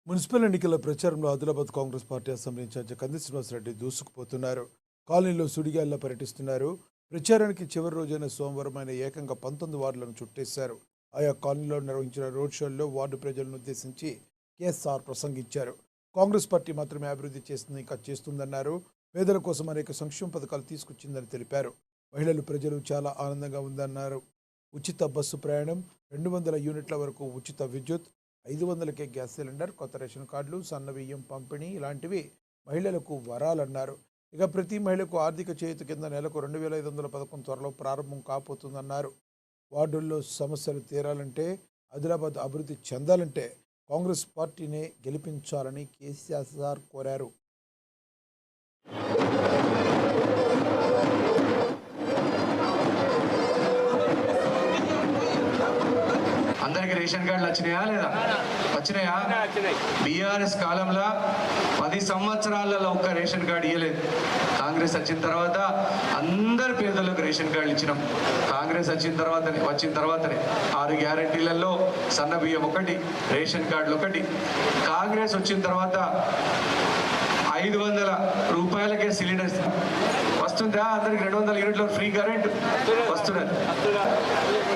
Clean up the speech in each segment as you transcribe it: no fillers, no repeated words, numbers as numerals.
Municipal ఎన్నికల ప్రచారంలో Adilabad Congress party assembly in charge Kandi Srinivasa Reddy దూసుకుపోతున్నారు. కాలనీలో సుడిగాల్లో పర్యటిస్తున్నారు. ప్రచారానికి చివరి రోజైన సోమవారం ఆయన ఏకంగా 19 వార్డులను చుట్టేశారు. ఆయా కాలనీలో నిర్వహించిన రోడ్ షోల్లో వార్డు ప్రజలను ఉద్దేశించి కేఎస్ఆర్ ప్రసంగించారు. కాంగ్రెస్ పార్టీ మాత్రమే అభివృద్ధి చేస్తుంది, ఇంకా చేస్తుందన్నారు. పేదల కోసం అనేక సంక్షేమ పథకాలు తీసుకొచ్చిందని తెలిపారు. మహిళలు, ప్రజలు చాలా ఆనందంగా ఉందన్నారు. ఉచిత బస్సు ప్రయాణం, 200 యూనిట్ల వరకు ఉచిత విద్యుత్, 500కే గ్యాస్ సిలిండర్, కొత్త రేషన్ కార్డులు, సన్న బియ్యం పంపిణీ ఇలాంటివి మహిళలకు వరాలన్నారు. ఇక ప్రతి మహిళకు ఆర్థిక చేయూత కింద నెలకు 2500 పథకం త్వరలో ప్రారంభం కాబోతుందన్నారు. వార్డుల్లో సమస్యలు తీరాలంటే, ఆదిలాబాద్ అభివృద్ధి చెందాలంటే కాంగ్రెస్ పార్టీనే గెలిపించాలని కేసీఆర్ కోరారు. అందరికి రేషన్ కార్డులు వచ్చినాయా లేదా? వచ్చినాయా? బీఆర్ఎస్ కాలంలో 10 సంవత్సరాలలో ఒక్క రేషన్ కార్డు ఇవ్వలేదు. కాంగ్రెస్ వచ్చిన తర్వాత అందరు పేదలకు రేషన్ కార్డులు ఇచ్చినాం. కాంగ్రెస్ వచ్చిన తర్వాతనే 6 గ్యారెంటీలలో సన్న బియ్యం ఒకటి, రేషన్ కార్డులు ఒకటి. కాంగ్రెస్ వచ్చిన తర్వాత 500 రూపాయలకే సిలిండర్ వస్తుందా? అందరికి 200 యూనిట్ల ఫ్రీ కరెంట్ వస్తున్నది,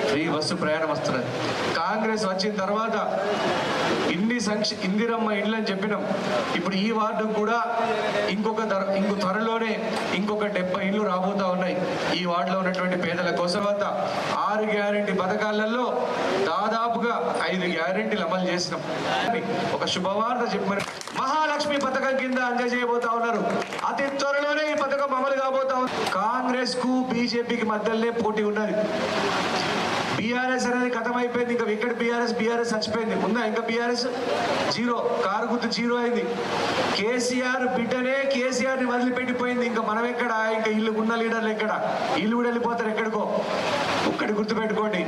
ఫ్రీ బస్సు ప్రయాణం వస్తున్నది. కాంగ్రెస్ వచ్చిన తర్వాత ఇందిరమ్మ ఇండ్లు అని చెప్పినాం. ఇప్పుడు ఈ వార్డు కూడా ఇంకో త్వరలోనే ఇంకొక 70 ఇండ్లు రాబోతా ఉన్నాయి. ఈ వార్డులో ఉన్నటువంటి పేదల కోసం 6 గ్యారెంటీ పథకాలలో దాదాపుగా 5 గ్యారెంటీలు అమలు చేసినాం. ఒక శుభవార్త చెప్పమని మహాలక్ష్మి పథకం కింద అందజేయబోతా ఉన్నారు. అతి త్వరలోనే ఈ పథకం అమలు కాబోతా ఉంది. కాంగ్రెస్ కు బీజేపీకి మధ్యలోనే పోటీ ఉన్నది. బీఆర్ఎస్ అనేది కథం అయిపోయింది. ఇంకా ఇక్కడ బీఆర్ఎస్ చచ్చిపోయింది. ఉందా ఇంకా బీఆర్ఎస్? జీరో, కారు గుర్తు జీరో అయింది. కేసీఆర్ బిడ్డనే కేసీఆర్ ని వదిలిపెట్టిపోయింది. ఇంకా మనం ఎక్కడ? ఇంకా ఇల్లు ఉన్న లీడర్లు ఎక్కడ? ఇల్లు కూడా వెళ్ళిపోతారు ఎక్కడికో. ఒక్కటి గుర్తుపెట్టుకోండి,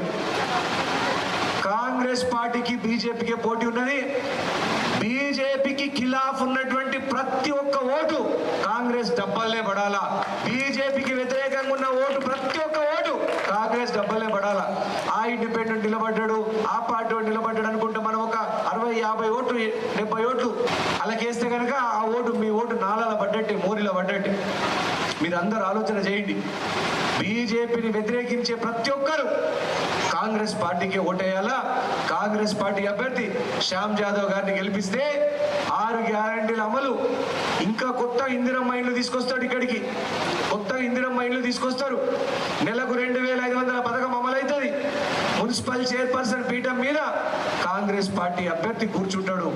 కాంగ్రెస్ పార్టీకి బీజేపీకి పోటీ ఉన్నది. బీజేపీకి ఖిలాఫ్ ఉన్నటువంటి ప్రతి ఒక్క ఓటు కాంగ్రెస్ డబ్బల్నే పడాలా. బీజేపీకి వ్యతిరేకంగా ఉన్న ఓటు ప్రతి ఒక్క ఓటు కాంగ్రెస్ డబ్బల్నే పడాలా. ఆ ఇండిపెండెంట్ నిలబడ్డాడు, ఆ పార్టీ నిలబడ్డాడు అనుకుంటే మనం ఒక 60, 50 ఓట్లు, 70 ఓట్లు అలాగేస్తే కనుక ఆ ఓటు, మీ ఓటు నాలాల పడ్డట్టే, మోరిలో పడ్డట్టే. మీరు అందరూ ఆలోచన చేయండి. బీజేపీని వ్యతిరేకించే ప్రతి ఒక్కరు కాంగ్రెస్ పార్టీకి ఓటేయాలా. కాంగ్రెస్ పార్టీ అభ్యర్థి శ్యామ్ జాదవ్ గారిని గెలిపిస్తే 6 గ్యారెంటీల అమలు, ఇంకా కొత్త ఇందిరమ్మ ఇండ్లు తీసుకొస్తాడు. ఇక్కడికి కొత్త ఇందిరమ్మ ఇండ్లు తీసుకొస్తారు. నెలకు 2500 పథకం అమలవుతుంది. మున్సిపల్ చైర్పర్సన్ పీఠం మీద కాంగ్రెస్ పార్టీ అభ్యర్థి కూర్చుంటాడు.